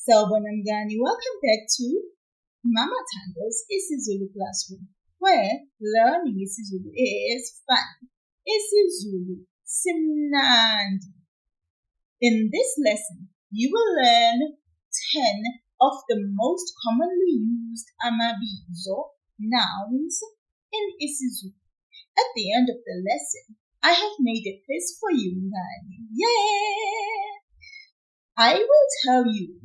Sawubona mngani, welcome back to Mama Thando's isiZulu classroom, where learning isiZulu is fun. isiZulu simnandi. In this lesson, you will learn 10 of the most commonly used amabizo, nouns, in isiZulu. At the end of the lesson, I have made a quiz for you, mngani. Yay! I will tell you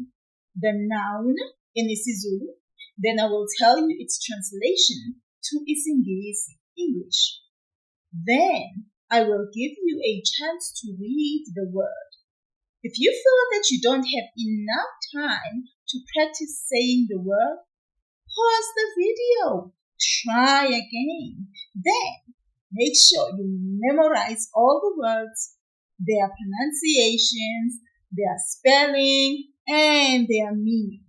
the noun in isiZulu, then I will tell you its translation to isiNgisi, English. Then I will give you a chance to read the word. If you feel that you don't have enough time to practice saying the word, pause the video, try again. Then make sure you memorize all the words, their pronunciations, their spelling, and their meaning.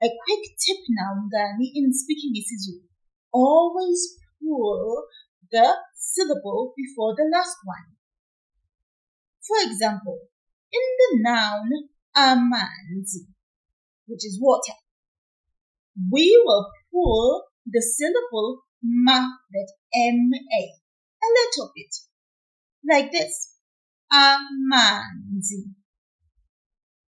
A quick tip now, mngani, in speaking isiZulu. Always pull the syllable before the last one. For example, in the noun amanzi, which is water, we will pull the syllable ma, that M-A, a little bit, like this. Amanzi.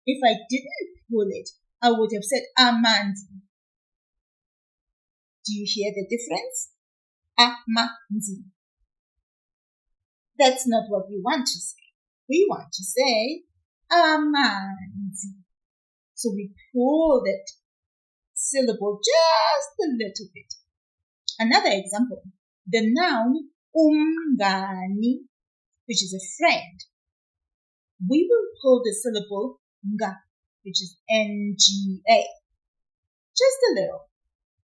If I didn't pull it, I would have said amanzi. Do you hear the difference? Amanzi. That's not what we want to say. We want to say amanzi. So we pull that syllable just a little bit. Another example, the noun umngani, which is a friend. We will pull the syllable nga, which is N-G-A. Just a little.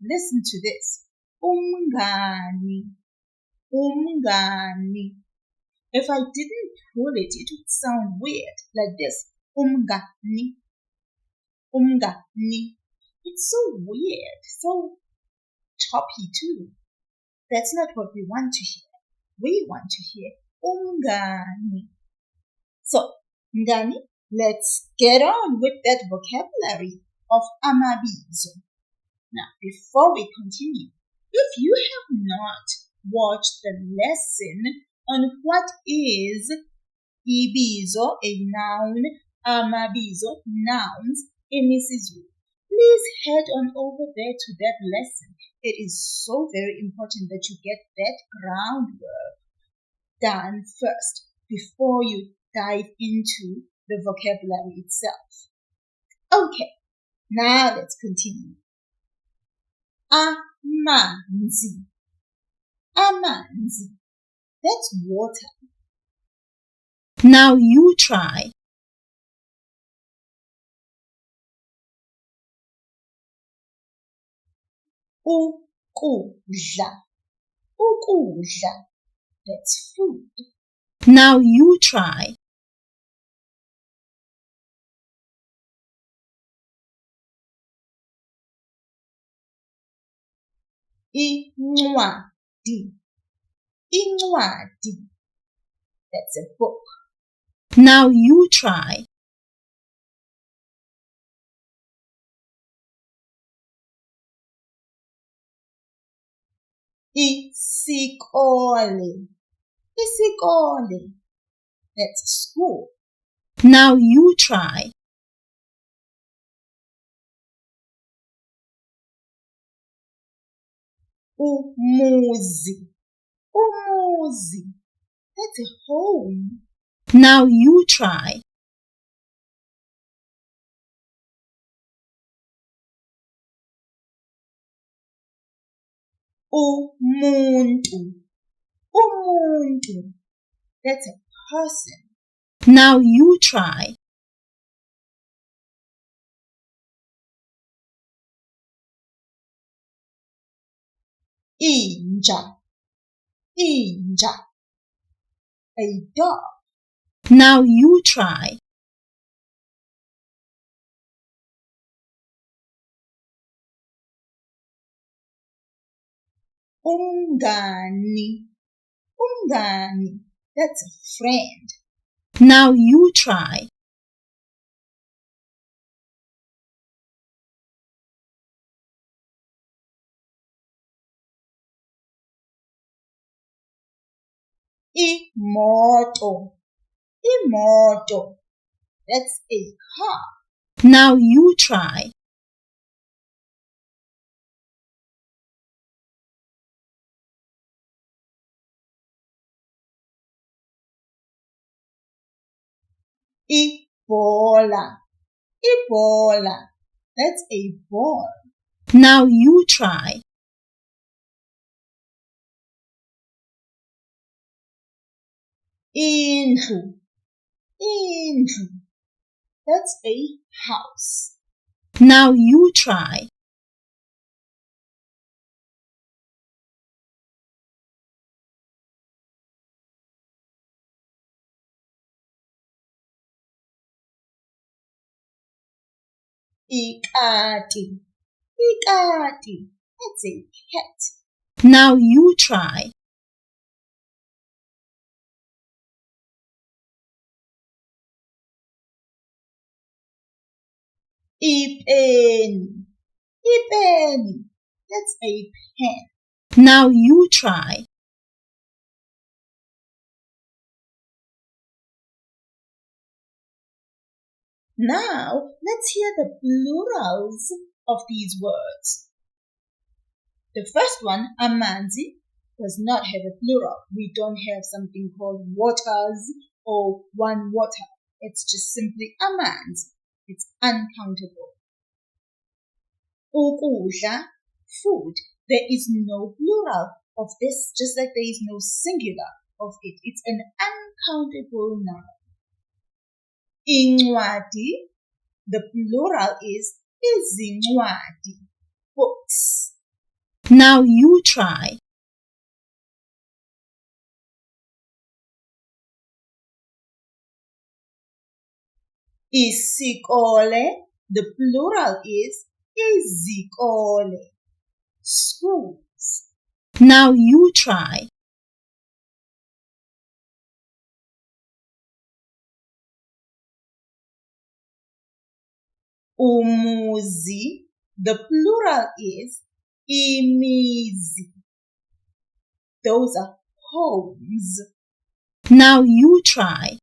Listen to this. Umngani. Umngani. If I didn't pull it, it would sound weird, like this. Umngani. Umngani. It's so weird, so choppy too. That's not what we want to hear. We want to hear umngani. So, mngani, let's get on with that vocabulary of amabizo. Now, before we continue, if you have not watched the lesson on what is ibizo, a noun, amabizo, nouns, in isiZulu, please head on over there to that lesson. It is so very important that you get that groundwork done first before you dive into the vocabulary itself. Okay, now let's continue. Amanzi. Amanzi. That's water. Now you try. Ukudla. Ukudla. That's food. Now you try. Incwadi. Incwadi. That's a book. Now you try. Isikole. Isikole. That's school. Now you try. Umuzi. Umuzi. That's a home. Now you try. Umuntu. Umuntu. That's a person. Now you try. Inja. Inja. A dog. Now you try. Umngani. Umngani. That's a friend. Now you try. Imoto. Imoto. That's a car. Now you try. Ibola. Ibola. That's a ball. Now you try. Indlu. Indlu. That's a house. Now you try. Ikati. Ikati. That's a cat. Now you try. Ipeni. Ipeni. That's a pen. Now you try. Now, let's hear the plurals of these words. The first one, amanzi, does not have a plural. We don't have something called waters or one water. It's just simply amanzi. It's uncountable. Ukudla, food. There is no plural of this, just like there is no singular of it. It's an uncountable noun. Incwadi, the plural is izincwadi, books. Now you try. Isikole, the plural is izikole, schools. Now you try. Umuzi, the plural is imizi. Those are homes. Now you try.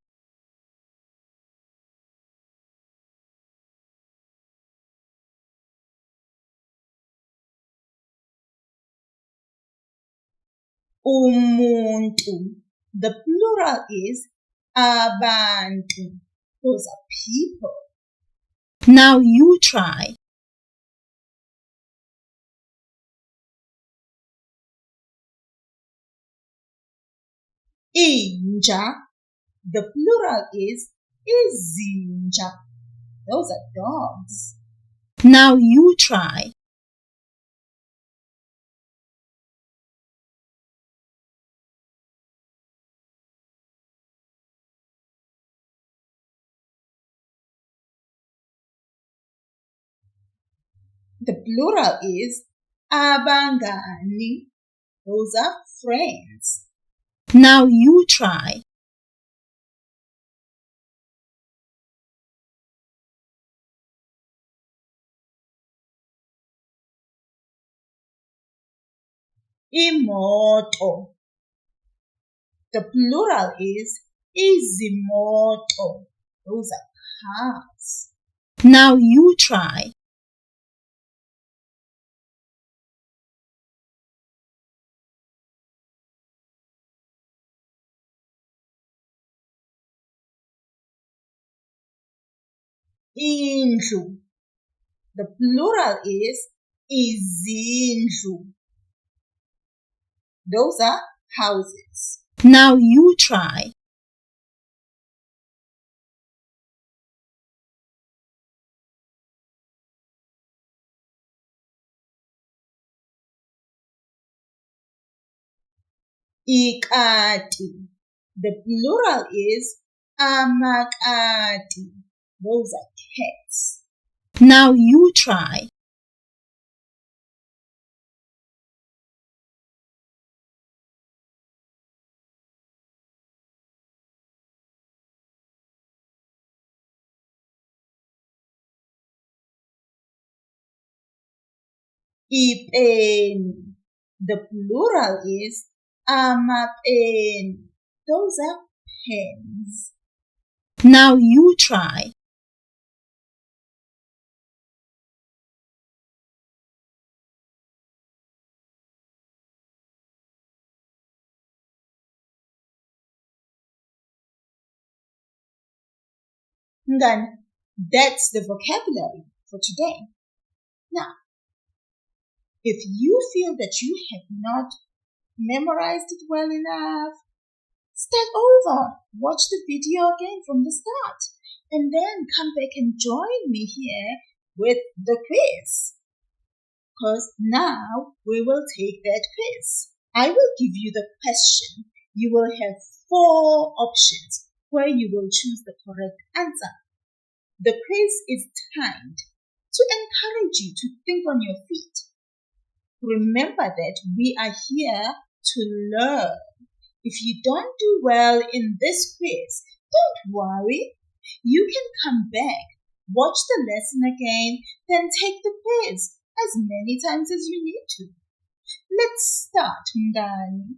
Umuntu, the plural is abantu. Those are people. Now you try. Inja, the plural is izinja. Those are dogs. Now you try. The plural is abangani. Those are friends. Now you try. Imoto. The plural is izimoto. Those are cars. Now you try. Indlu. The plural is izindlu. Those are houses. Now you try. Ikati. The plural is amakati. Those are cats. Now you try. Ipeni. The plural is amapeni. Those are pens. Now you try. Ngani, that's the vocabulary for today. Now, if you feel that you have not memorized it well enough, start over. Watch the video again from the start and then come back and join me here with the quiz. Because now we will take that quiz. I will give you the question. You will have 4 options where you will choose the correct answer. The quiz is timed to encourage you to think on your feet. Remember that we are here to learn. If you don't do well in this quiz, don't worry. You can come back, watch the lesson again, then take the quiz as many times as you need to. Let's start, Mngani.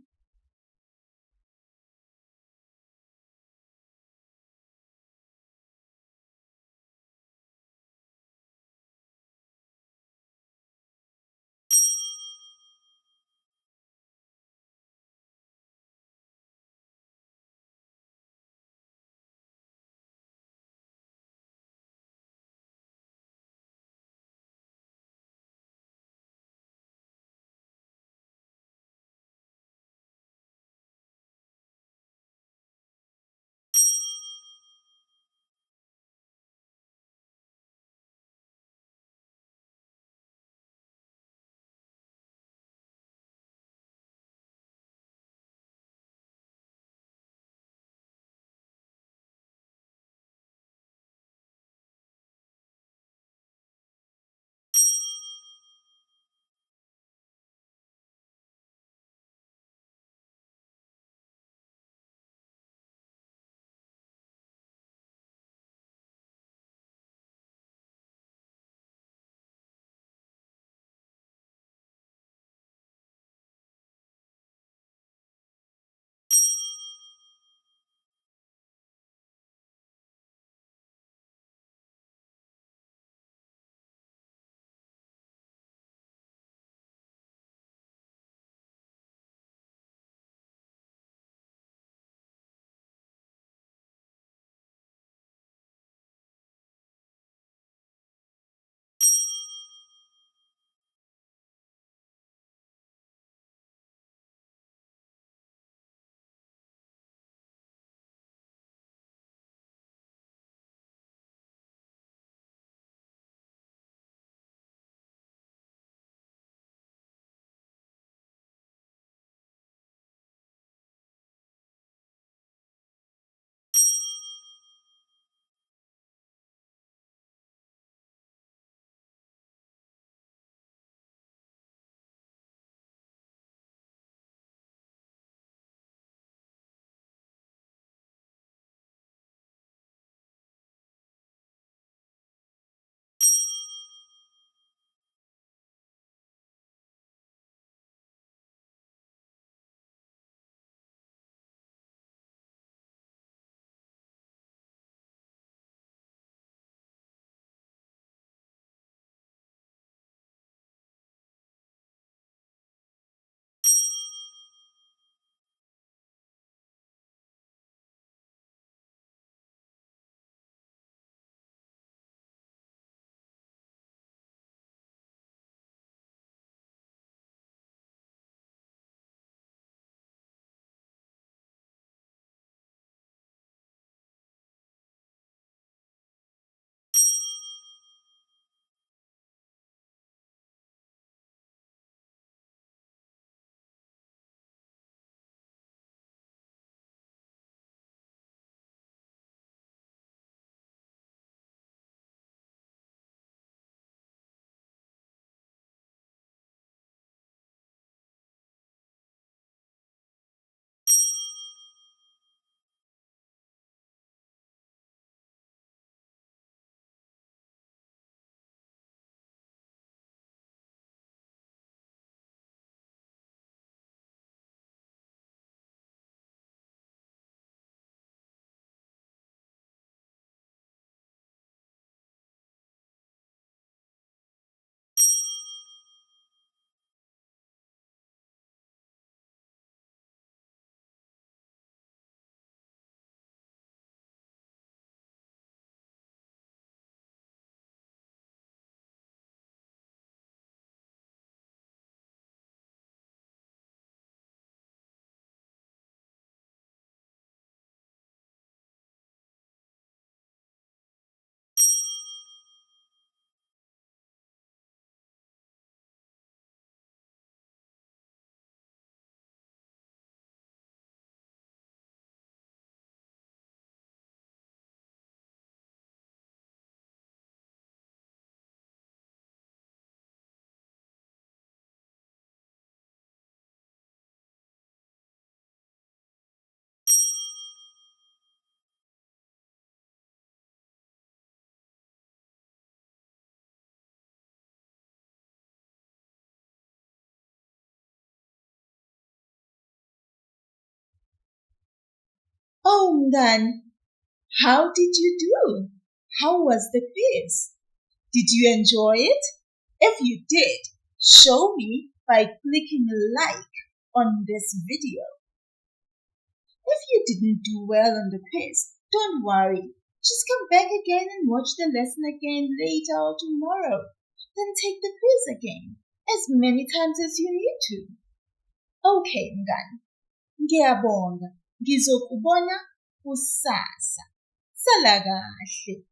Oh, mngani, how did you do? How was the quiz? Did you enjoy it? If you did, show me by clicking like on this video. If you didn't do well on the quiz, don't worry. Just come back again and watch the lesson again later or tomorrow. Then take the quiz again, as many times as you need to. Okay, mngani. Ngiyabonga. Ngizokubona kusasa. Sala kahle.